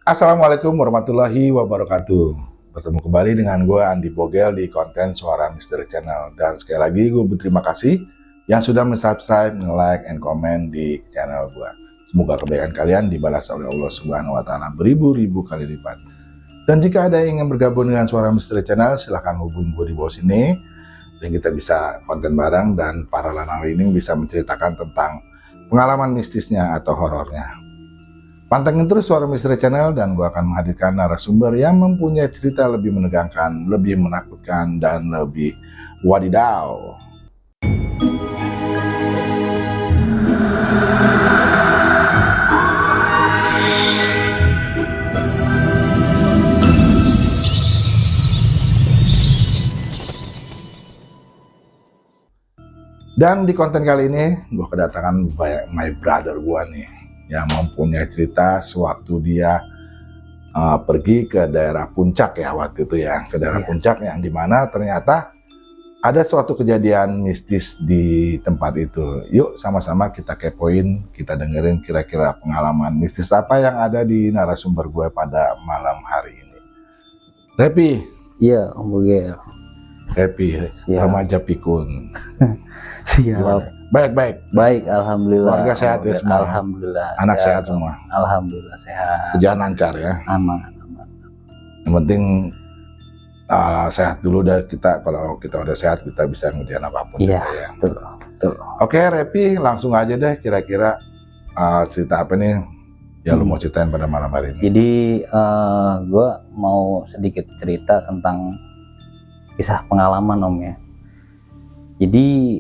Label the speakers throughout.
Speaker 1: Assalamualaikum warahmatullahi wabarakatuh. Bertemu kembali dengan gue Andi Bogel di konten Suara Misteri Channel. Dan sekali lagi gue berterima kasih yang sudah subscribe, like, and comment di channel gue. Semoga kebaikan kalian dibalas oleh Allah Subhanahu wa Ta'ala beribu-ribu kali lipat. Dan jika ada yang ingin bergabung dengan Suara Misteri Channel, silahkan hubungi gue di bawah sini. Dan kita bisa konten bareng dan para lanawi ini bisa menceritakan tentang pengalaman mistisnya atau horornya. Pantengin terus Suara Misteri Channel dan gue akan menghadirkan narasumber yang mempunyai cerita lebih menegangkan, lebih menakutkan, dan lebih wadidaw. Dan di konten kali ini gue kedatangan my brother gue nih, yang mempunyai cerita sewaktu dia pergi ke daerah puncak ya waktu itu ya, ke daerah puncak yang dimana ternyata ada suatu kejadian mistis di tempat itu. Yuk sama-sama kita kepoin, kita dengerin kira-kira pengalaman mistis apa yang ada di narasumber gue pada malam hari ini. Repi.
Speaker 2: Iya, Om Bogel.
Speaker 1: Repi, remaja pikun.
Speaker 2: Siap.
Speaker 1: Baik,
Speaker 2: alhamdulillah.
Speaker 1: Keluarga sehat ya semua.
Speaker 2: Alhamdulillah.
Speaker 1: Anak sehat semua.
Speaker 2: Alhamdulillah sehat.
Speaker 1: Kerjaan lancar ya.
Speaker 2: Aman.
Speaker 1: Yang penting sehat dulu, dan kita kalau kita udah sehat kita bisa ngerjain apapun.
Speaker 2: Iya,
Speaker 1: ya.
Speaker 2: Betul.
Speaker 1: Oke, Repi, langsung aja deh kira-kira cerita apa nih yang lu mau ceritain pada malam hari ini.
Speaker 2: Jadi gue mau sedikit cerita tentang kisah pengalaman Om ya. Jadi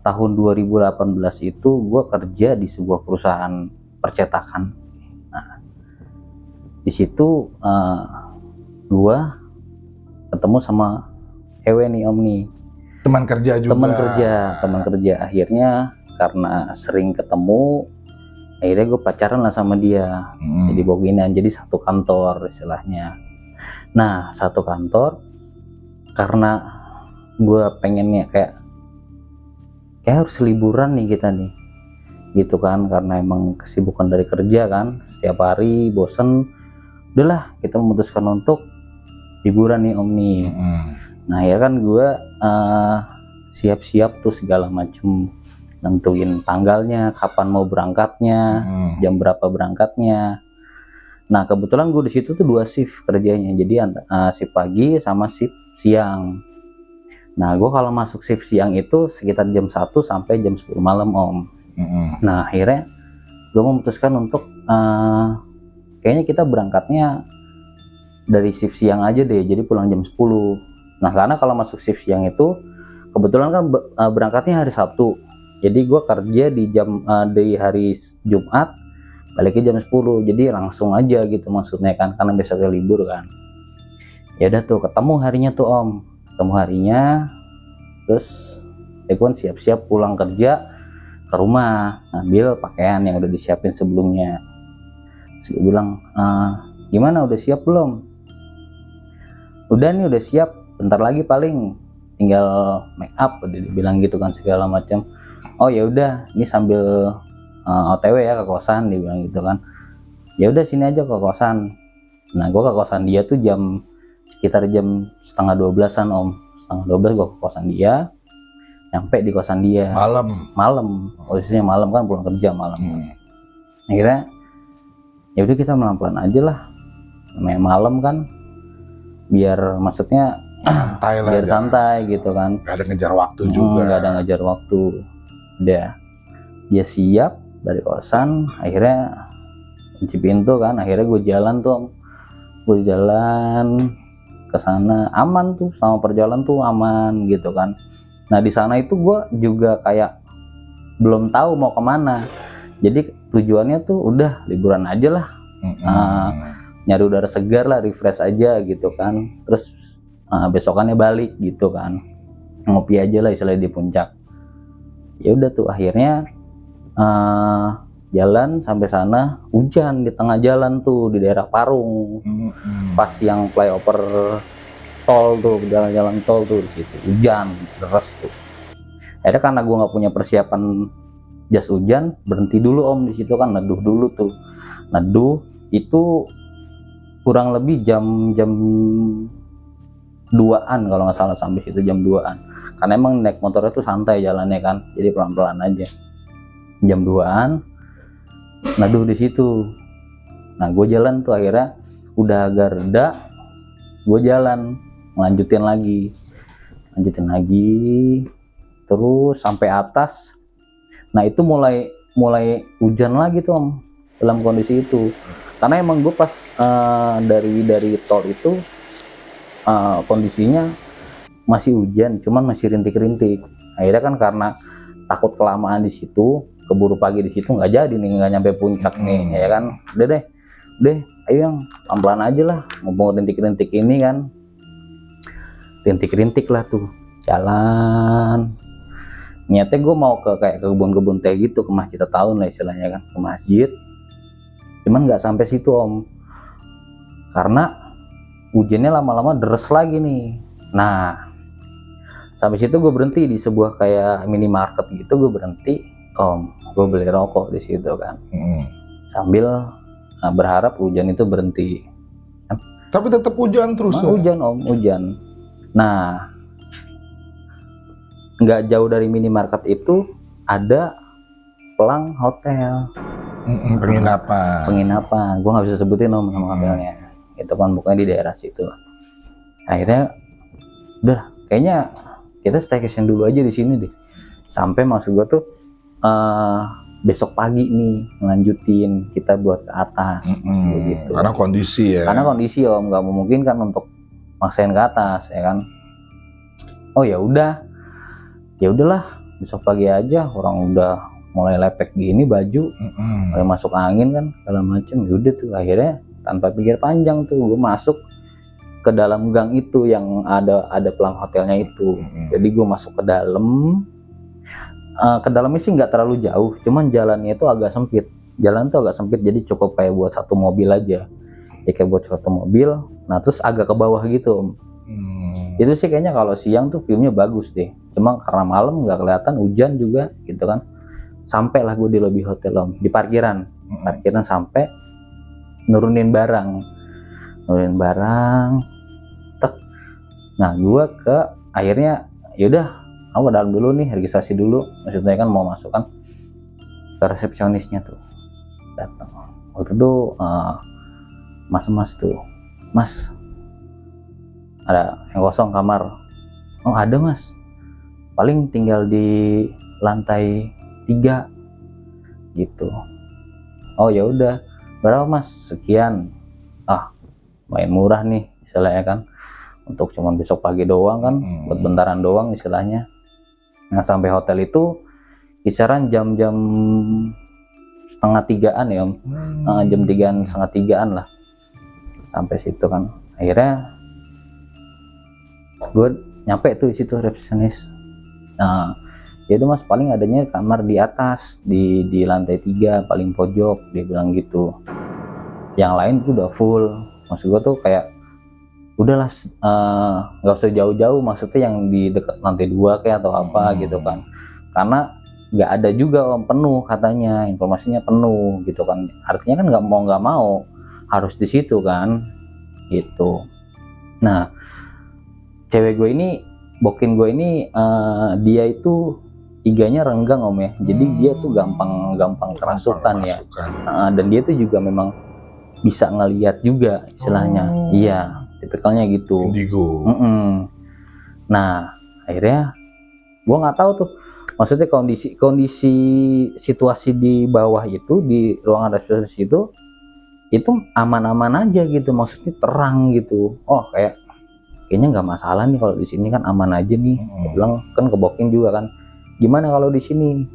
Speaker 2: tahun 2018 itu gue kerja di sebuah perusahaan percetakan. Nah, di situ gue ketemu sama cewek nih Om nih.
Speaker 1: Teman kerja juga.
Speaker 2: Teman kerja. Akhirnya karena sering ketemu, akhirnya gue pacaran lah sama dia. Jadi boginan, jadi satu kantor istilahnya. Nah, satu kantor, karena gue pengennya kayak harus liburan nih kita nih gitu kan, karena emang kesibukan dari kerja kan setiap hari bosen, udahlah kita memutuskan untuk liburan nih Om nih. Nah ya kan gue siap-siap tuh segala macem, nentuin tanggalnya, kapan mau berangkatnya, jam berapa berangkatnya. Nah kebetulan gue di situ tuh 2 shift kerjanya, jadi shift pagi sama shift siang. Nah gue kalau masuk shift siang itu sekitar jam 1 sampai jam 10 malam Om. Nah akhirnya gue memutuskan untuk kayaknya kita berangkatnya dari shift siang aja deh, jadi pulang jam 10. Nah karena kalau masuk shift siang itu kebetulan kan berangkatnya hari Sabtu, jadi gue kerja di hari Jumat, baliknya jam 10, jadi langsung aja gitu maksudnya kan, karena besoknya libur kan. Ya udah tuh ketemu harinya tuh Om, ketemu harinya, terus ya kan siap-siap pulang kerja ke rumah, ngambil pakaian yang udah disiapin sebelumnya. Terus gue bilang, gimana udah siap belum? Udah nih, udah siap, bentar lagi paling tinggal make up, udah dibilang gitu kan segala macam. Oh ya udah, ini sambil OTW ya ke kosan, dibilang gitu kan. Ya udah sini aja ke kosan. Nah gue ke kosan dia tuh sekitar jam setengah 12-an Om, setengah 12 gue ke kosan dia, nyampe di kosan dia malam, posisinya malam kan, pulang kerja malam. Akhirnya ya udah kita pelan-pelan aja lah, namanya malam kan, biar maksudnya
Speaker 1: santai lah,
Speaker 2: biar santai gitu kan,
Speaker 1: gak ada ngejar waktu juga.
Speaker 2: Gak ada ngejar waktu. Udah dia siap dari kosan, akhirnya kunci pintu kan, akhirnya gue jalan tuh Om. Gue jalan ke sana, aman tuh, sama perjalanan tuh aman gitu kan. Nah di sana itu gue juga kayak belum tahu mau kemana, jadi tujuannya tuh udah liburan aja lah, nyari udara segar lah, refresh aja gitu kan. Terus besokannya balik gitu kan, ngopi aja lah istilahnya di puncak. Ya udah tuh akhirnya jalan sampai sana, hujan di tengah jalan tuh di daerah Parung, pas yang flyover tol tuh, jalan-jalan tol tuh, di situ hujan deras tuh. Akhirnya karena gue nggak punya persiapan jas hujan, berhenti dulu Om di situ kan, neduh dulu tuh. Neduh itu kurang lebih jam 2-an kalau nggak salah, sampai situ jam 2-an, karena emang naik motornya tuh santai jalannya kan, jadi pelan-pelan aja. Jam 2-an naduh di situ. Nah gue jalan tuh, akhirnya udah agak reda, gue jalan lanjutin lagi terus sampai atas. Nah itu mulai hujan lagi tuh Om, dalam kondisi itu, karena emang gue pas dari tol itu kondisinya masih hujan, cuman masih rintik-rintik. Akhirnya kan karena takut kelamaan di situ, keburu pagi di situ, nggak jadi nih, nggak nyampe puncak nih, ya kan. Udah deh, ayo yang pelan-pelan aja lah, mumpung rintik-rintik ini kan. Rintik-rintik lah tuh jalan. Niatnya gue mau kayak ke kebun-kebun teh gitu, ke masjid tahun lah istilahnya kan, ke masjid. Cuman nggak sampai situ Om, karena hujannya lama-lama deres lagi nih. Nah sampai situ gue berhenti di sebuah kayak minimarket gitu, gue berhenti Om, gue beli rokok di situ kan, sambil berharap hujan itu berhenti.
Speaker 1: Tapi tetap hujan terus.
Speaker 2: Hujan Om, hujan. Nah nggak jauh dari minimarket itu ada pelang hotel, penginapan. Gue nggak bisa sebutin Om nama hotelnya, itu kan bukannya di daerah situ. Akhirnya udah, kayaknya kita staycation dulu aja di sini deh, sampai maksud gue tuh besok pagi nih lanjutin kita buat ke atas. Gitu.
Speaker 1: Karena kondisi ya.
Speaker 2: Karena kondisi Om nggak memungkinkan untuk maksain ke atas ya kan. Oh ya udahlah, besok pagi aja, orang udah mulai lepek gini baju, mulai masuk angin kan segala macem. Yaudah tuh akhirnya tanpa pikir panjang tuh gue masuk ke dalam gang itu yang ada pelang hotelnya itu. Jadi gue masuk ke dalam. Ke dalamnya sih nggak terlalu jauh, cuman jalannya itu agak sempit. Jalan tuh agak sempit, jadi cukup kayak buat satu mobil aja. Ya kayak buat satu mobil. Nah terus agak ke bawah gitu Om. Itu sih kayaknya kalau siang tuh filmnya bagus deh. Cuma karena malam nggak kelihatan, hujan juga gitu kan. Sampailah gue di lobi hotel Om, di parkiran sampai nurunin barang. Tek. Nah gue ke akhirnya yaudah, aku ke dalam dulu nih, registrasi dulu, maksudnya kan mau masuk kan. Ke resepsionisnya tuh datang waktu itu, mas tuh, mas ada yang kosong kamar. Oh ada mas, paling tinggal di lantai 3 gitu. Oh ya udah, berapa mas? Sekian. Main murah nih istilahnya kan, untuk cuman besok pagi doang kan, buat bentaran doang istilahnya. Nah sampai hotel itu kisaran jam-jam 2:30 ya Om. Jam 3-an, 2:30 lah sampai situ kan. Akhirnya gue nyampe tuh di situ resepsionis. Nah itu mas, paling adanya kamar di atas, di lantai 3 paling pojok, dia bilang gitu. Yang lain tuh udah full. Maksud gue tuh kayak udahlah, nggak usah jauh-jauh, maksudnya yang di dekat lantai 2 kayak atau apa gitu kan, karena nggak ada juga Om, penuh katanya, informasinya penuh gitu kan. Artinya kan nggak mau harus di situ kan gitu. Nah cewek gue ini, bokin gue ini, dia itu iganya renggang Om ya, jadi dia tuh gampang kerasukan ya. Dan dia tuh juga memang bisa ngelihat juga istilahnya. Iya, tipikalnya gitu. Indigo. Nah akhirnya gue nggak tahu tuh, maksudnya kondisi situasi di bawah itu, di ruangan resepsionis itu aman-aman aja gitu, maksudnya terang gitu. Oh kayaknya nggak masalah nih kalau di sini kan, aman aja nih. Gue bilang kan ke booking juga kan, gimana kalau di sini?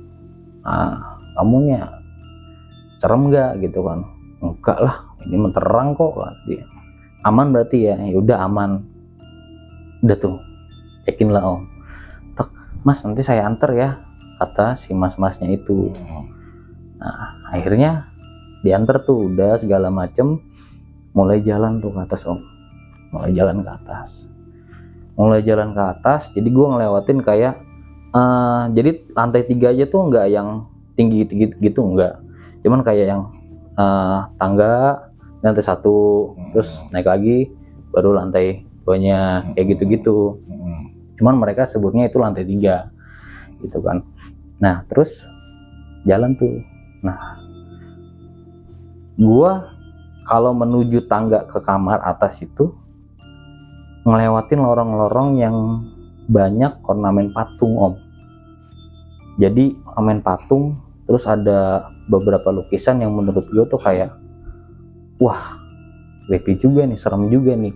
Speaker 2: Kamunya serem nggak gitu kan? Enggak lah, ini menterang kok. Aman berarti ya? Udah aman. Udah tuh, cekin lah Om. Tek, mas nanti saya anter ya, kata si mas-masnya itu. Nah akhirnya diantar tuh, udah segala macem, mulai jalan tuh ke atas Om. Mulai jalan ke atas. Jadi gue ngelewatin kayak jadi lantai 3 aja tuh nggak yang tinggi gitu, nggak, cuman kayak yang tangga lantai 1, terus naik lagi baru lantai 2-nya, kayak gitu-gitu. Cuman mereka sebutnya itu lantai 3 gitu kan. Nah terus jalan tuh. Nah gua kalau menuju tangga ke kamar atas itu ngelewatin lorong-lorong yang banyak ornamen patung om. Jadi ornamen patung, terus ada beberapa lukisan yang menurut gue tuh kayak wah creepy juga nih, serem juga nih.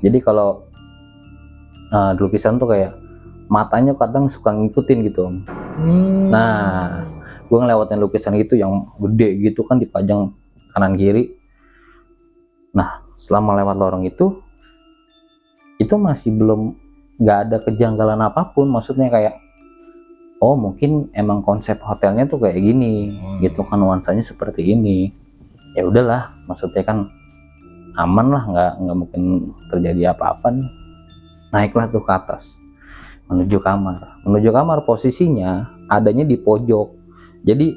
Speaker 2: Jadi kalau lukisan tuh kayak matanya kadang suka ngikutin gitu om. Nah gue ngelewatin lukisan itu yang gede gitu kan, dipajang kanan kiri. Nah selama lewat lorong itu masih belum, nggak ada kejanggalan apapun. Maksudnya kayak oh mungkin emang konsep hotelnya tuh kayak gini gitu kan, nuansanya seperti ini. Ya udahlah, maksudnya kan aman lah, nggak mungkin terjadi apa-apa nih. Naiklah tuh ke atas menuju kamar. Posisinya adanya di pojok, jadi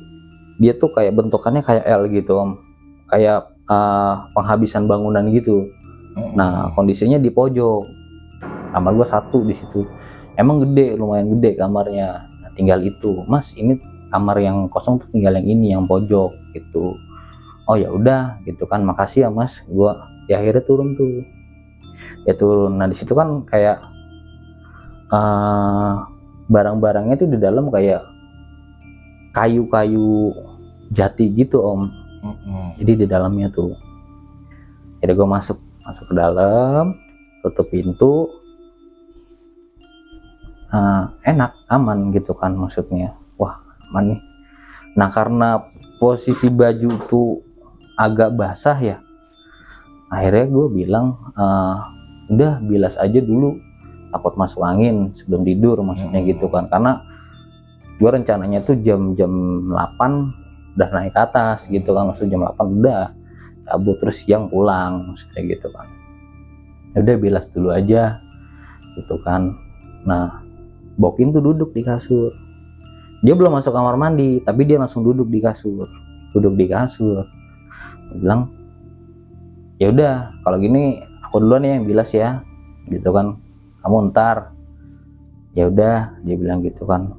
Speaker 2: dia tuh kayak bentukannya kayak L gitu om, kayak penghabisan bangunan gitu. Nah kondisinya di pojok, kamar gua 1 di situ. Emang gede, lumayan gede kamarnya. Nah, tinggal itu, Mas ini kamar yang kosong tuh tinggal yang ini, yang pojok gitu. Oh ya udah gitu kan, makasih ya Mas. Gua ya akhirnya turun tuh. Ya turun. Nah di situ kan kayak barang-barangnya tuh di dalam kayak kayu-kayu jati gitu om. Jadi di dalamnya tuh. Jadi gue masuk ke dalam, tutup pintu. Enak, aman gitu kan, maksudnya wah aman nih. Nah karena posisi baju tuh agak basah ya, akhirnya gue bilang udah bilas aja dulu, takut masuk angin sebelum tidur, maksudnya gitu kan. Karena gue rencananya tuh jam 8 udah naik ke atas gitu kan, maksudnya jam 8 udah cabut, terus siang pulang, maksudnya gitu kan. Ya udah bilas dulu aja gitu kan. Nah Bokin tuh duduk di kasur, dia belum masuk kamar mandi tapi dia langsung duduk di kasur. Dia bilang ya udah kalau gini aku duluan ya yang bilas ya gitu kan, kamu ntar. Ya udah dia bilang gitu kan.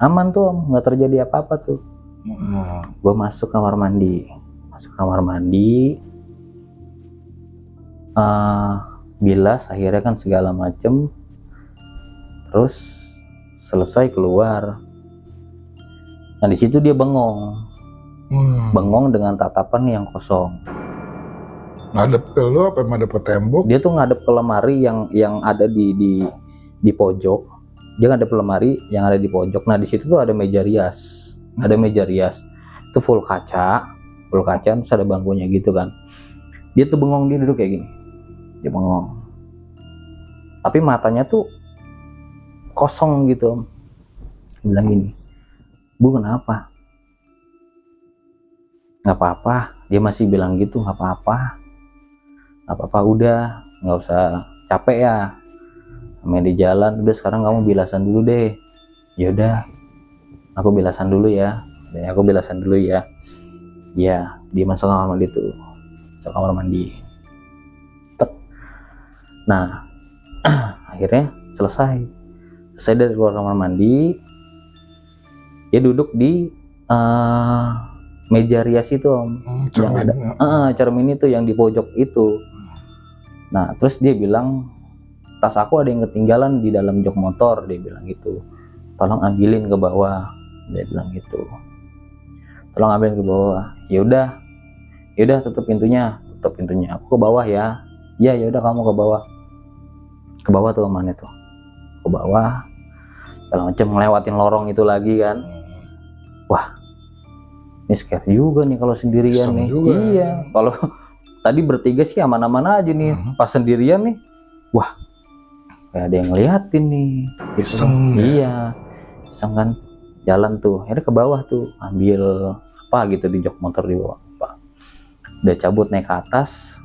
Speaker 2: Aman tuh om, nggak terjadi apa-apa tuh. Gue masuk kamar mandi, bilas akhirnya kan segala macem, terus selesai keluar. Nah di situ dia bengong dengan tatapan yang kosong.
Speaker 1: Ngadep ke lu apa ngadep ke tembok?
Speaker 2: Dia tuh ngadep ke lemari yang ada di pojok. Dia ngadep ke lemari yang ada di pojok. Nah di situ tuh ada meja rias, itu full kaca, terus ada bangkunya gitu kan. Dia tuh bengong, dia duduk kayak gini, dia bengong. Tapi matanya tuh kosong gitu. Bilang gini, Bu kenapa? Nggak apa-apa, dia masih bilang gitu, nggak apa-apa, udah nggak usah capek ya, main di jalan. Udah sekarang kamu bilasan dulu deh. Ya udah, aku bilasan dulu ya. Ya, dia masuk kamar mandi. Nah akhirnya selesai dari luar kamar mandi, dia duduk di meja rias itu om, yang ada cermin itu yang di pojok itu. Nah terus dia bilang tas aku ada yang ketinggalan di dalam jok motor, dia bilang gitu, tolong ambilin ke bawah, dia bilang gitu, tolong ambilin ke bawah. Ya udah tutup pintunya, aku ke bawah ya. Ya udah kamu ke bawah tuh aman itu, ke bawah segala macam, ngelewatin lorong itu lagi kan. Wah ini scare juga nih kalau sendirian nih. Iya, kalau tadi bertiga sih aman-aman aja nih, pas sendirian nih wah kayak ada yang ngeliatin nih gitu. Iya iseng kan. Jalan tuh akhirnya ke bawah tuh, ambil apa gitu di jok motor di bawah. Udah cabut naik ke atas,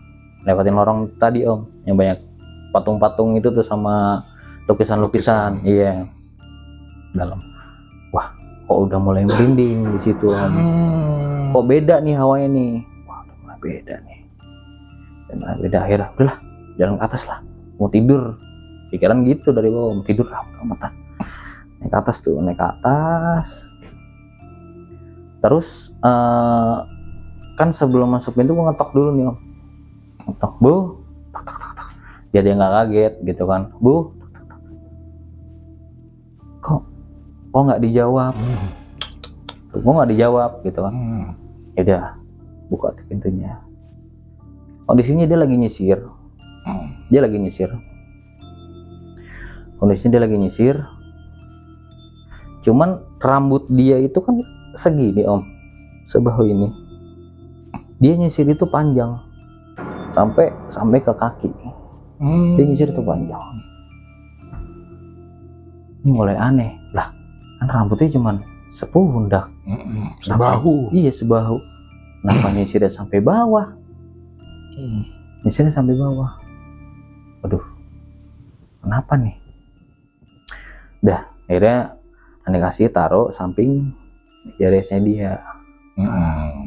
Speaker 2: lewatin lorong tadi om yang banyak patung-patung itu tuh sama lukisan. Iya dalam. Wah kok udah mulai merinding di situ om. Kok beda nih hawanya nih. Wah udah mulai beda nih. Dan beda, akhirnya udahlah jalan ke atas lah, mau tidur, pikiran gitu dari bawah, mau tidur lah, mata naik ke atas tuh, naik ke atas. Terus kan sebelum masuk pintu gue ngetok dulu nih om, ngetok, bu, tak tak tak tak, jadi nggak kaget gitu kan, bu, kok nggak dijawab, kok nggak dijawab gitu kan. Ya udah buka pintunya. Kondisinya dia lagi nyisir, kondisinya dia lagi nyisir, cuman rambut dia itu kan segini om, sebahu ini, dia nyisir itu panjang sampai ke kaki. Dia nyisir itu panjang. Ini mulai aneh lah, kan rambutnya cuman sepundak,
Speaker 1: sebahu.
Speaker 2: Iya sebahu, kenapa nyisirnya sampai bawah? Nyisirnya sampai bawah. Waduh, kenapa nih? Dah, akhirnya aneh kasih taruh samping meja riasnya dia.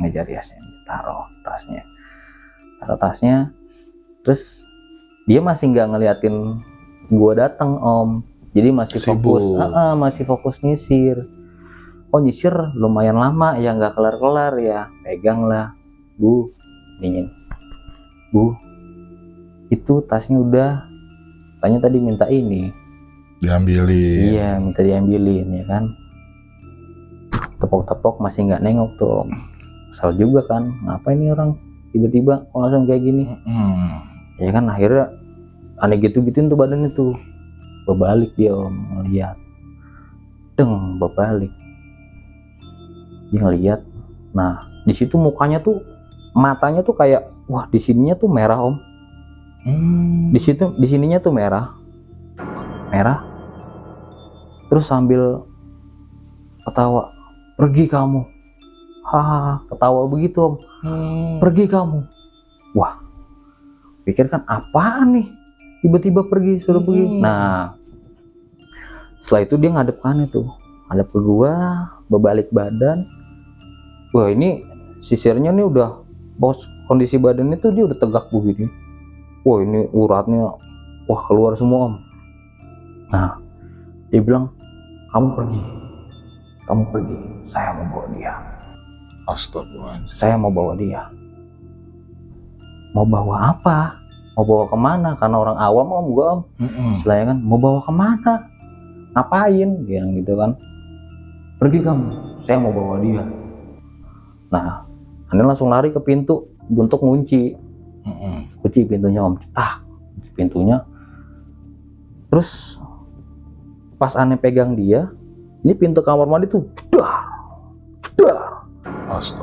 Speaker 2: Meja riasnya taruh tasnya, terus dia masih nggak ngeliatin gua datang om, jadi masih fokus nyisir. Oh nyisir lumayan lama ya, nggak kelar ya, pegang lah, bu, dingin, bu, itu tasnya udah, tanya tadi minta ini diambilin. Iya, minta diambilin ya kan. Tepok-tepok masih nggak nengok tuh om. Kesal juga kan, ngapa ini orang tiba-tiba langsung kayak gini. Ya kan akhirnya aneh gitu-gituin tuh badannya tuh, berbalik dia om, ngeliat, berbalik dia ngeliat. Nah di situ mukanya tuh, matanya tuh kayak, wah di sininya tuh merah om. Di sininya tuh merah, terus sambil ketawa, pergi kamu, hahaha, ketawa begitu om. Pergi kamu. Wah, pikir kan apaan nih, tiba-tiba pergi, suruh pergi. Nah setelah itu dia ngadep ke gua, berbalik badan. Wah ini sisirnya nih udah, bos, kondisi badannya tuh dia udah tegak begini. Wah ini uratnya, wah keluar semua om. Nah dia bilang, kamu pergi, saya mau bawa dia.
Speaker 1: Astagfirullahaladzim.
Speaker 2: Saya mau bawa dia. Mau bawa apa? Mau bawa kemana? Karena orang awam om, gua om. Selain kan, mau bawa kemana? Ngapain? Gitu kan. Pergi kamu, saya mau bawa dia. Nah, Aneh langsung lari ke pintu untuk ngunci. Kunci pintunya om, cetak pintunya. Terus pas Aneh pegang dia, ini pintu kamar mandi tuh jedar.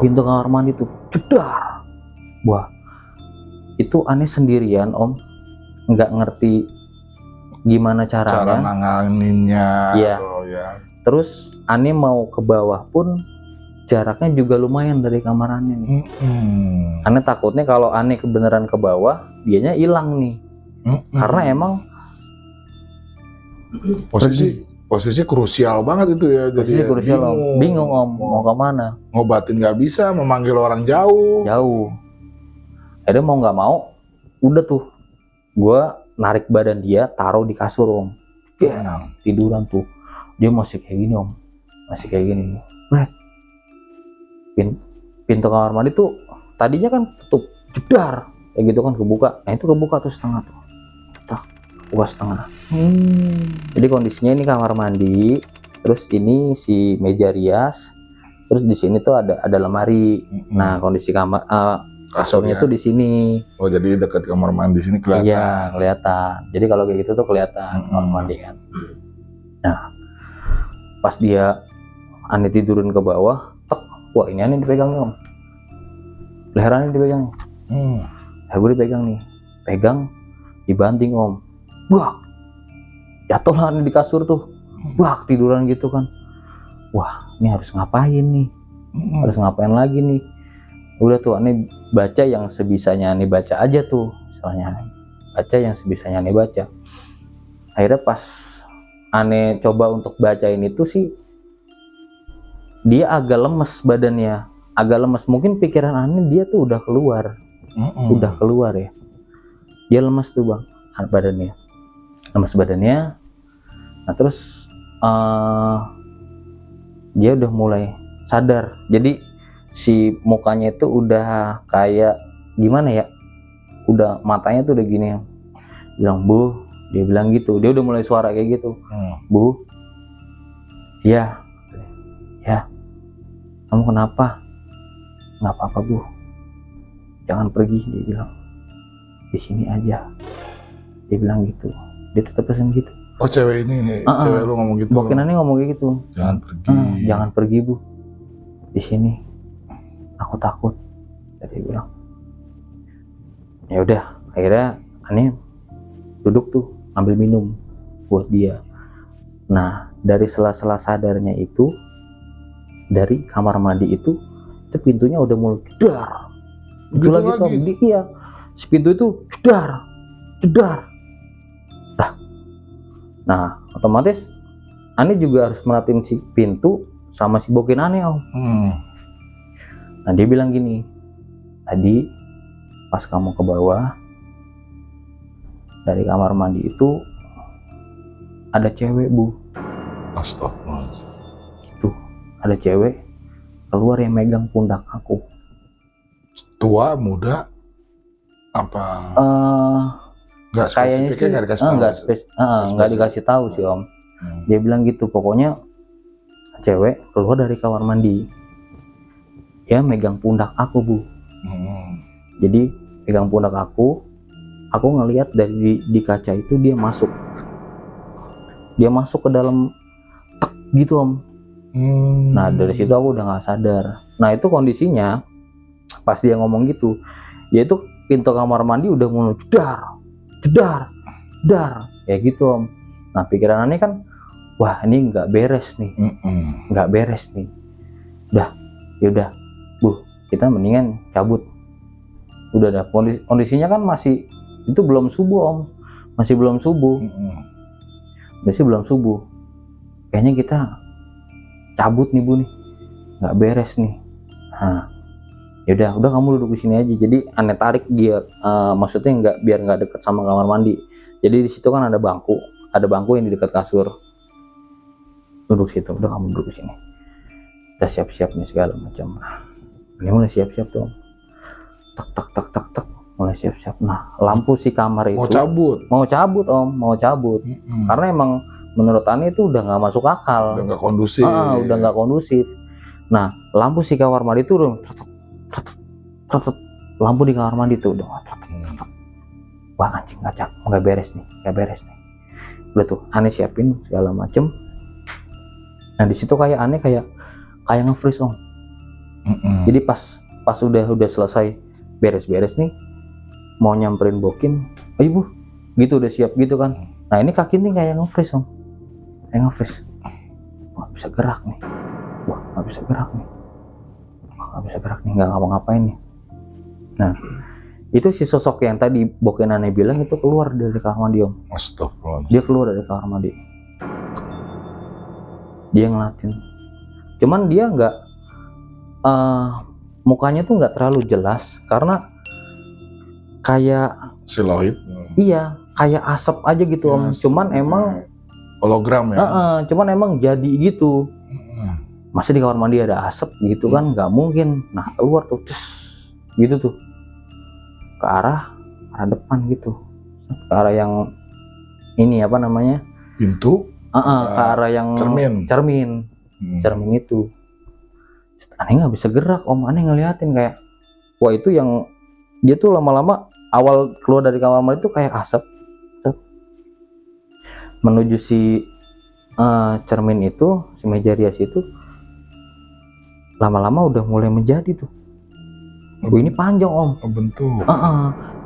Speaker 2: Pintu kamar mandi tuh jedar. Wah, itu Aneh sendirian om, nggak ngerti gimana cara
Speaker 1: nanganinnya.
Speaker 2: Iya.
Speaker 1: Ya.
Speaker 2: Terus Aneh mau ke bawah pun jaraknya juga lumayan dari kamar Aneh nih. Aneh takutnya kalau Aneh kebenaran ke bawah, dianya hilang nih. Karena emang
Speaker 1: posisi krusial banget itu ya.
Speaker 2: Posisi
Speaker 1: jadi
Speaker 2: krusial om, bingung om mau kemana.
Speaker 1: Ngobatin nggak bisa, memanggil orang jauh.
Speaker 2: Akhirnya mau nggak mau, udah tuh, gue narik badan dia, taruh di kasur om. Tiduran tuh, dia masih kayak gini om, masih kayak gini. Pintu kamar mandi tuh tadinya kan tutup, jedar, kayak gitu kan, kebuka. Nah itu kebuka tuh setengah tuh, buka setengah. Jadi kondisinya ini kamar mandi, terus ini si meja rias, terus di sini tuh ada lemari. Nah kondisi kamar kasurnya tuh di sini. Oh
Speaker 1: jadi dekat kamar mandi sini kelihatan.
Speaker 2: Iya kelihatan. Jadi kalau kayak gitu tuh kelihatan kamar mandi kan. Nah pas dia Aneh tidurin ke bawah, wah ini Aneh dipegang nih om, leherannya dipegang. Gue dipegang nih, pegang, dibanting om. Wah, jatuh lah Aneh di kasur tuh. Wah, tiduran gitu kan. Wah, ini harus ngapain nih? Harus ngapain lagi nih? Udah tuh Aneh baca yang sebisanya Aneh baca aja tuh. Misalnya baca yang sebisanya Aneh baca. Akhirnya pas Aneh coba untuk bacain itu sih, dia agak lemes badannya. Agak lemes, mungkin pikiran Aneh dia tuh udah keluar udah keluar ya. Dia lemas tuh bang, lemas badannya. Nah terus dia udah mulai sadar. Jadi si mukanya itu udah kayak gimana ya? Udah matanya tuh udah gini. Bilang, "Bu," dia bilang gitu. Dia udah mulai suara kayak gitu. "Bu, ya, ya, kamu kenapa?" "Nggak apa-apa Bu, jangan pergi," dia bilang. "Di sini aja," dia bilang gitu. Dia tetap pesan gitu.
Speaker 1: Oh cewek ini, cewek lu ngomong gitu.
Speaker 2: Bokenannya ngomong kayak gitu.
Speaker 1: Jangan pergi.
Speaker 2: Jangan pergi Bu, di sini. Aku takut. Dia bilang. Ya udah, akhirnya Ani duduk tuh ambil minum buat dia. Nah dari sela-sela sadarnya itu, dari kamar mandi itu pintunya udah mulai jedar. Itu lagi tuh, iya, si pintu itu jedar. Nah otomatis Ani juga harus merhatiin si pintu sama si bokin Ani om. Nah dia bilang gini, tadi pas kamu ke bawah dari kamar mandi itu ada cewek Bu.
Speaker 1: Astagfirullah.
Speaker 2: Tuh ada cewek keluar yang megang pundak aku.
Speaker 1: Tua, muda, apa? Nggak
Speaker 2: Kayaknya sih nggak dikasih tahu sih om. Dia bilang gitu, pokoknya cewek keluar dari kamar mandi, dia megang pundak aku Bu. Jadi pegang pundak aku ngelihat dari di kaca itu dia masuk ke dalam gitu om. Nah dari situ aku udah nggak sadar. Nah itu kondisinya pas dia ngomong gitu, yaitu pintu kamar mandi udah mulai jedar kayak gitu om. Nah pikiran Ani kan, wah ini nggak beres nih. Yaudah Bu, kita mendingan cabut. Udah dah, kondisinya kan masih itu belum subuh om, masih belum subuh. Kayaknya kita cabut nih Bu nih, nggak beres nih. Nah yaudah kamu duduk di sini aja. Jadi Ani tarik dia, maksudnya biar nggak deket sama kamar mandi. Jadi di situ kan ada bangku yang di dekat kasur. Duduk situ, udah kamu duduk di sini. Udah siap-siap nih segala macam. Ini mulai siap-siap tuh. Tak, mulai siap-siap. Nah lampu si kamar itu mau cabut om. Karena emang menurut Ani itu udah nggak masuk akal,
Speaker 1: udah nggak kondusif.
Speaker 2: Nah lampu si kamar mandi itu udah lampu di kamar mandi tuh udah wah anjing nggak beres nih. Udah tuh Ani siapin segala macem. Nah di situ kayak Ani kayak nge-freeze om. Jadi pas udah selesai beres nih, mau nyamperin bokin, ayo Bu, gitu udah siap gitu kan. Nah ini kaki nih kayak nge-freeze om, nggak bisa gerak nih, nggak ngapa-ngapain nih. Nah itu si sosok yang tadi bokin Ani bilang itu keluar dari kamar mandi om.
Speaker 1: Astagfirullah.
Speaker 2: Dia keluar dari kamar mandi, dia ngeliatin, cuman dia nggak mukanya tuh nggak terlalu jelas karena kayak
Speaker 1: siluet.
Speaker 2: Iya, kayak asap aja gitu om. Cuman emang
Speaker 1: hologram ya.
Speaker 2: Cuman emang jadi gitu. Masa di kamar mandi ada asap gitu kan? Nggak mungkin. Nah keluar tuh, gitu tuh, ke arah depan gitu, ke arah yang ini apa namanya?
Speaker 1: Pintu.
Speaker 2: Ke arah yang cermin itu. Aneh nggak bisa gerak om. Aneh ngeliatin kayak, wah itu yang dia tuh lama-lama awal keluar dari kamar mandi itu kayak asap menuju si cermin itu, si meja rias itu lama-lama udah mulai menjadi tuh. Ini panjang om.
Speaker 1: Bentuk.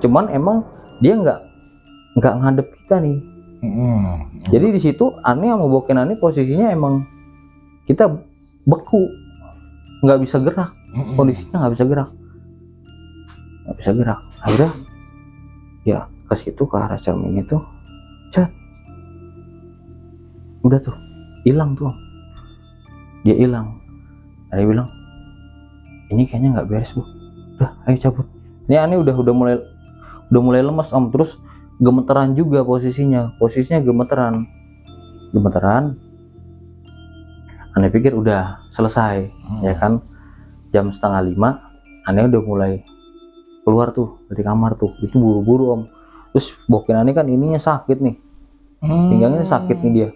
Speaker 2: Cuman emang dia nggak ngadep kita nih. Jadi di situ Ani sama bokin Ani posisinya emang kita beku, nggak bisa gerak. Kondisinya nggak bisa gerak. Akhirnya ya ke situ, ke arah cermin itu, udah tuh hilang tuh, dia hilang. Dia bilang ini kayaknya nggak beres Bu, udah ayo cabut. Ini aneh udah mulai lemas om, terus gemeteran juga posisinya gemeteran. Aneh pikir udah selesai, ya kan. Jam 4:30 aneh udah mulai keluar tuh dari kamar tuh, itu buru-buru om. Terus bokin aneh kan ininya sakit nih, pinggangnya sakit nih dia,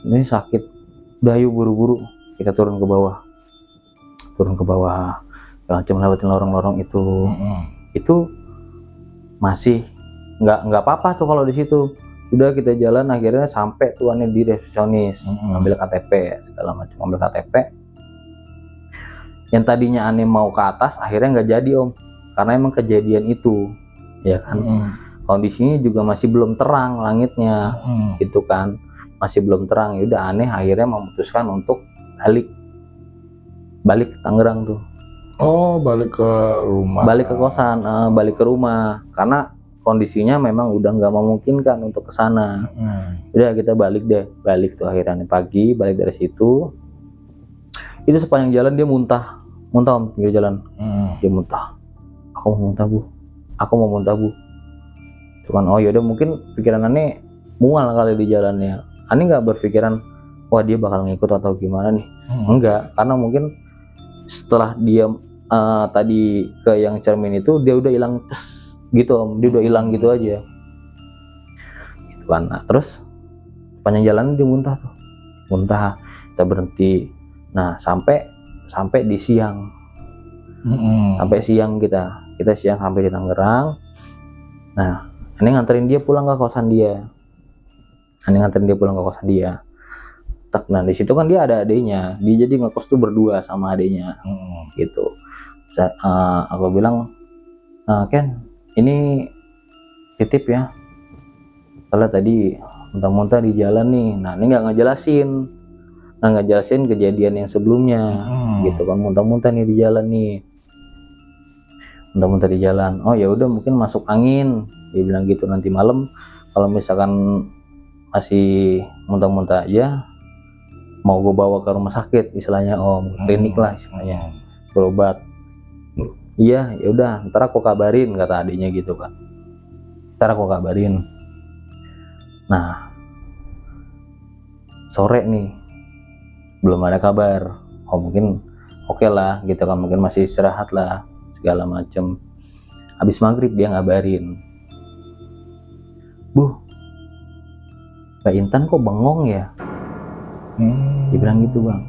Speaker 2: ini sakit. Udah ayo buru-buru kita turun ke bawah, macam lewatin lorong-lorong itu masih nggak apa-apa tuh kalau di situ. Udah kita jalan akhirnya sampai tuh aneh di resepsionis, ngambil KTP segala macam, ngambil KTP. Yang tadinya aneh mau ke atas akhirnya nggak jadi om, karena emang kejadian itu, ya kan. Kondisinya juga masih belum terang langitnya, gitu kan, masih belum terang. Ya udah aneh akhirnya memutuskan untuk balik ke Tangerang tuh.
Speaker 1: Oh, balik ke rumah.
Speaker 2: Balik ke kosan, balik ke rumah karena kondisinya memang udah nggak memungkinkan untuk ke sana. Udah kita balik tuh akhirnya pagi, balik dari situ. Itu sepanjang jalan dia muntah om, pinggir jalan. Dia muntah. Aku mau muntah bu. Itu kan, oh yaudah mungkin pikiran aneh mual kali di jalannya. Aneh nggak berpikiran, wah dia bakal ngikut atau gimana nih. Enggak, karena mungkin setelah dia tadi ke yang cermin itu dia udah hilang gitu om, dia udah hilang gitu aja gitu kan. Nah, terus panjang jalan dia muntah, kita berhenti. Nah sampai di siang, sampai siang kita siang sampai di Tangerang. Nah ini nganterin dia pulang ke kosan dia, nah di situ kan dia ada adenya, dia jadi ngekos tuh berdua sama adenya, gitu. Aku bilang, Ken, ini titip ya, kalau tadi muntah-muntah di jalan nih. Nah ini nggak ngejelasin kejadian yang sebelumnya, gitu kan. Muntah-muntah nih di jalan. Oh ya udah mungkin masuk angin, dia bilang gitu. Nanti malam kalau misalkan masih muntah-muntah aja, mau gue bawa ke rumah sakit istilahnya om, klinik lah istilahnya, berobat. Iya ya udah, ntar aku kabarin, kata adiknya gitu kan. Nah sore nih belum ada kabar. Oh mungkin oke lah gitu kan, mungkin masih istirahat lah segala macem. Habis maghrib dia ngabarin, Bu, Mbak Intan kok bengong ya? Dia bilang gitu bang,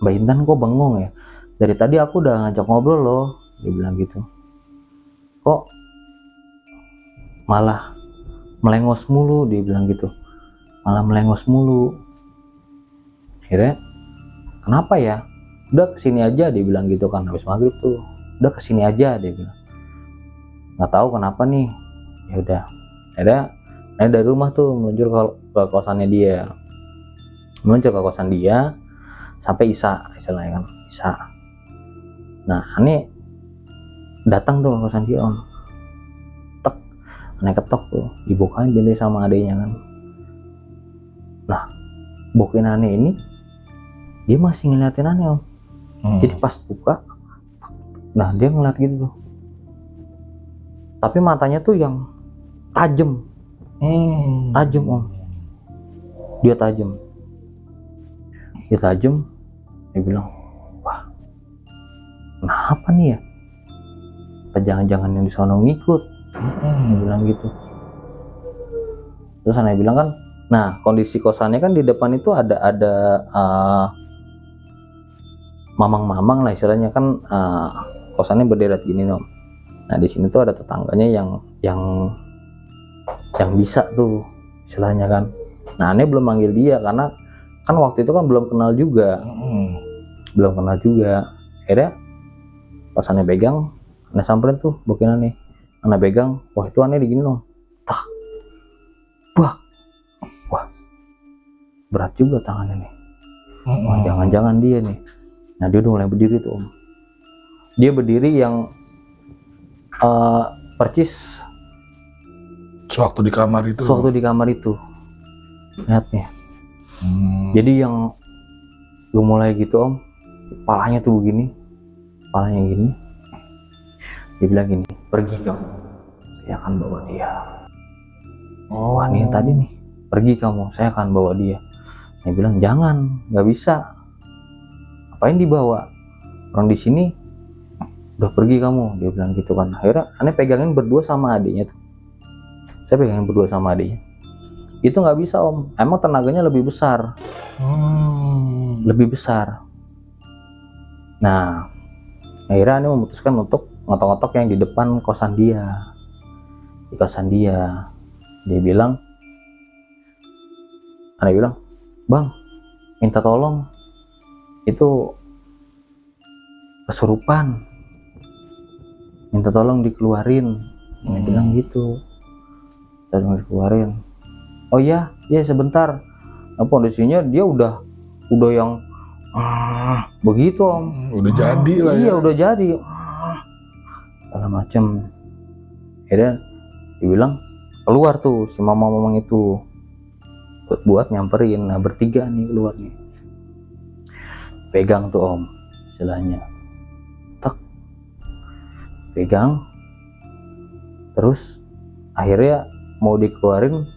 Speaker 2: Mbak Intan kok bengong ya? Dari tadi aku udah ngajak ngobrol loh, dia bilang gitu. Kok malah melengos mulu, dia bilang gitu. Akhirnya kenapa ya? Udah kesini aja, dia bilang gitu kan. Habis maghrib tuh udah kesini aja, dia bilang. Nggak tahu kenapa nih. Ya udah, akhirnya dari rumah tuh meluncur ke kosannya dia, sampai istilahnya kan Isa. Nah aneh datang tuh ke kosan dia om, aneh ketok tuh, dibukain pintu sama adenya kan. Nah bokin aneh ini dia masih ngeliatin aneh om. Jadi pas buka, nah dia ngeliat gitu tuh, tapi matanya tuh yang tajam om. Dia tajam. Dia bilang, wah kenapa nih ya? Apa jangan-jangan yang di sono ngikut? Dia bilang gitu. Terus aneh bilang kan, nah kondisi kosannya kan di depan itu ada mamang-mamang lah istilahnya kan, kosannya berderet gini om. Nah di sini tuh ada tetangganya yang bisa tuh istilahnya kan. Nah aneh belum manggil dia karena kan waktu itu kan belum kenal juga. Akhirnya pas aneh pegang, aneh samperin tuh bokin aneh pegang, wah itu aneh digini dong, tak, wah berat juga tangannya nih. Wah jangan-jangan dia nih. Nah dia udah mulai berdiri tuh om. Dia berdiri yang percis
Speaker 1: sewaktu di kamar itu
Speaker 2: lihatnya. Jadi yang gue mulai gitu om, kepalanya tuh begini, kepalanya gini. Dia bilang gini, pergi kamu, saya akan bawa dia.
Speaker 1: Oh.
Speaker 2: Wah ini yang tadi nih, pergi kamu, saya akan bawa dia. Dia bilang jangan, nggak bisa. Apain dibawa? Orang di sini udah pergi kamu. Dia bilang gitu kan. Akhirnya aneh pegangin berdua sama adiknya tuh. Saya pegangin berdua sama adiknya. Itu nggak bisa om. Emang tenaganya lebih besar. Lebih besar. Nah, akhirnya aneh memutuskan untuk ngotok-ngotok yang di depan kosan dia. Di kosan dia. Dia bilang, aneh bilang, bang, minta tolong. Itu kesurupan. Minta tolong dikeluarin. Dia bilang gitu. Tolong dikeluarin. Oh iya, ya sebentar. Nah, kondisinya dia udah yang begitu om.
Speaker 1: Udah jadi lah ya.
Speaker 2: Iya udah jadi. Segala macem. Akhirnya dia bilang keluar tuh si mama itu buat nyamperin. Nah bertiga nih keluar nih. Pegang tuh om, istilahnya. Tak. Pegang. Terus akhirnya mau dikeluarin.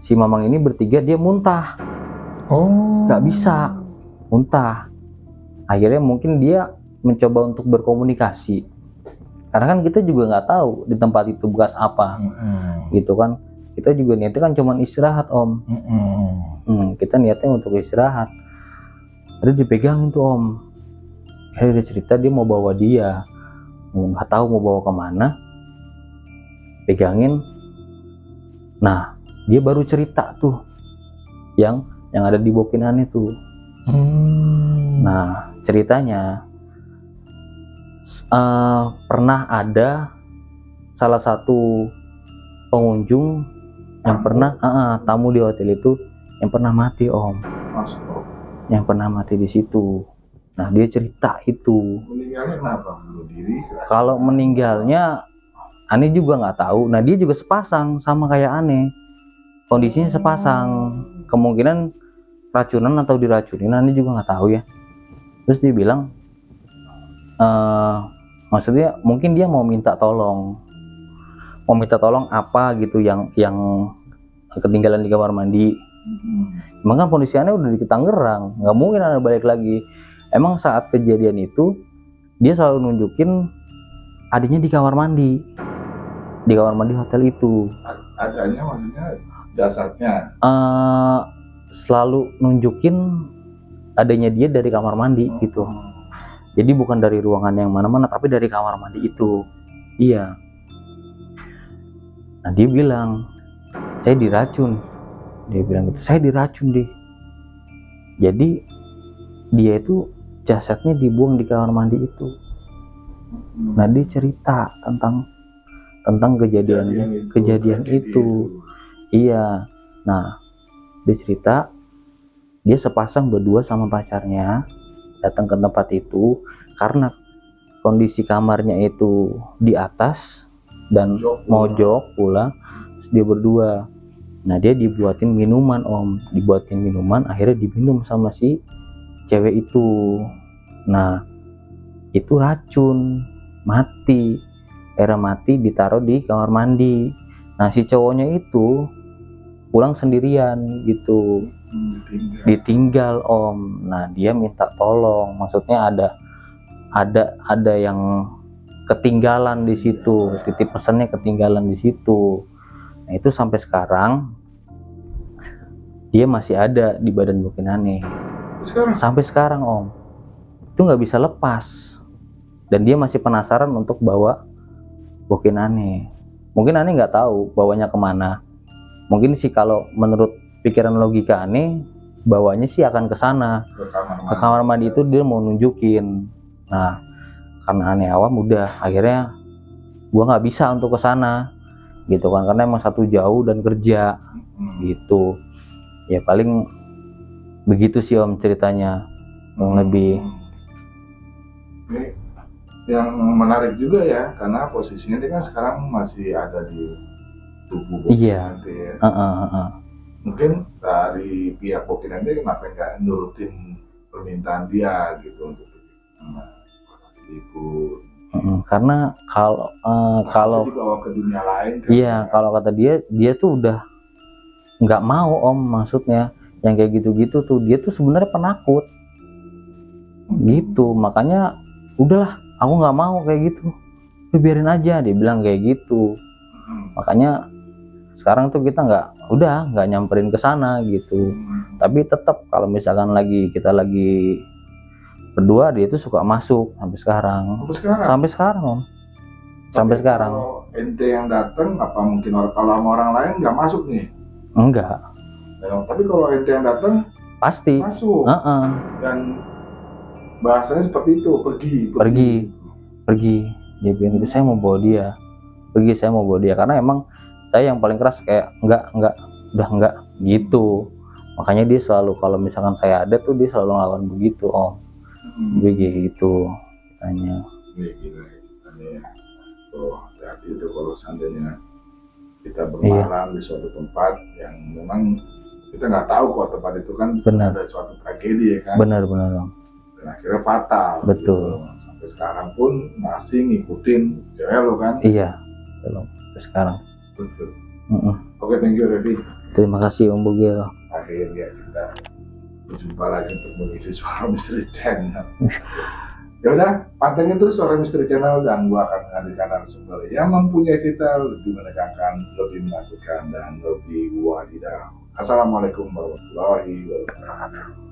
Speaker 2: Si mamang ini bertiga dia muntah.
Speaker 1: Oh.
Speaker 2: Gak bisa muntah. Akhirnya mungkin dia mencoba untuk berkomunikasi. Karena kan kita juga nggak tahu di tempat itu bekas apa, gitu kan. Kita juga niatnya kan cuma istirahat om. Kita niatnya untuk istirahat. Ada dipegangin tuh om. Akhirnya dia cerita dia mau bawa dia, nggak tahu mau bawa kemana. Pegangin. Nah dia baru cerita tuh yang ada di bokinannya tuh. Nah ceritanya pernah ada salah satu pengunjung yang pernah tamu di hotel itu yang pernah mati om. Yang pernah mati di situ. Nah dia cerita itu.
Speaker 1: Meninggalnya kenapa? Bunuh diri?
Speaker 2: Kalau meninggalnya aneh juga nggak tahu. Nah dia juga sepasang sama kayak aneh. Kondisinya sepasang. Kemungkinan racunan atau diracunin aneh juga nggak tahu ya. Terus dia bilang maksudnya mungkin dia mau minta tolong apa gitu yang ketinggalan di kamar mandi. Emang kan kondisi aneh udah di Tangerang, nggak mungkin ada balik lagi. Emang saat kejadian itu dia selalu nunjukin adiknya di kamar mandi hotel itu.
Speaker 1: Adanya maksudnya jasadnya?
Speaker 2: Selalu nunjukin adanya dia dari kamar mandi gitu. Jadi bukan dari ruangan yang mana-mana, tapi dari kamar mandi itu. Iya. Nah dia bilang, saya diracun. Dia bilang gitu, saya diracun deh. Jadi dia itu jasadnya dibuang di kamar mandi itu. Nah dia cerita tentang kejadian itu. Iya. Nah dia cerita dia sepasang berdua sama pacarnya datang ke tempat itu karena kondisi kamarnya itu di atas dan mojok pula. Terus dia berdua. Nah dia dibuatin minuman om, akhirnya diminum sama si cewek itu. Nah itu racun, mati, akhirnya mati ditaruh di kamar mandi. Nah si cowoknya itu pulang sendirian gitu, ditinggal om. Nah dia minta tolong, maksudnya ada yang ketinggalan di situ, titip pesannya ketinggalan di situ. Nah itu sampai sekarang dia masih ada di badan bokinane. Sampai sekarang om, itu nggak bisa lepas. Dan dia masih penasaran untuk bawa bokinane. Mungkin aneh nggak tahu bawanya kemana. Mungkin sih kalau menurut pikiran logika aneh, bawanya sih akan ke sana, ke kamar mandi itu dia mau nunjukin. Nah karena aneh awam udah akhirnya gua nggak bisa untuk ke sana gitu kan, karena emang satu jauh dan kerja gitu ya. Paling begitu sih om ceritanya yang lebih.
Speaker 1: Ini yang menarik juga ya, karena posisinya dia kan sekarang masih ada di tubuh Bokinante ya. Mungkin dari pihak Bokinante kenapa nggak nurutin permintaan dia gitu untuk sama ibu.
Speaker 2: Karena kalau
Speaker 1: dibawa ke dunia lain kan?
Speaker 2: iya, kalau kata dia tuh udah nggak mau Om, maksudnya yang kayak gitu-gitu tuh dia tuh sebenarnya penakut gitu. Makanya udahlah, aku nggak mau kayak gitu, biarin aja, dia bilang kayak gitu. Makanya sekarang tuh kita nggak nyamperin ke sana gitu. Tapi tetap kalau misalkan kita lagi berdua, dia tuh suka masuk sampai sekarang. Sampai sekarang Om. Sampai sekarang.
Speaker 1: Kalau ente yang datang, apa mungkin kalau sama orang lain nggak masuk nih?
Speaker 2: Enggak.
Speaker 1: Tapi kalau ente yang datang
Speaker 2: pasti
Speaker 1: masuk. Dan bahasanya seperti itu, pergi. Dia bilang gitu, saya mau bawa dia pergi, saya mau bawa dia, karena emang saya yang paling keras kayak udah enggak gitu. Makanya dia selalu, kalau misalkan saya ada tuh dia selalu ngelawan begitu Om. Begitu tanya. Jadi itu kalau seandainya kita bermalam di suatu tempat yang memang kita nggak tahu kok tempat itu kan ada suatu tragedi ya kan.
Speaker 2: Benar Om.
Speaker 1: Dan akhirnya fatal.
Speaker 2: Betul.
Speaker 1: Gitu. Sampai sekarang pun masih ngikutin cewek lo kan?
Speaker 2: Iya, belum sampai sekarang.
Speaker 1: Betul. Oke, thank you Revi.
Speaker 2: Terima kasih Om Bogel.
Speaker 1: Akhirnya kita berjumpa lagi untuk mengisi Suara Misteri Channel. Ya udah, pantengin terus Suara Misteri Channel dan gua akan menghadirkan narasumber yang mempunyai cerita lebih menegangkan, lebih menakutkan, dan lebih wadidaw. Assalamualaikum warahmatullahi wabarakatuh.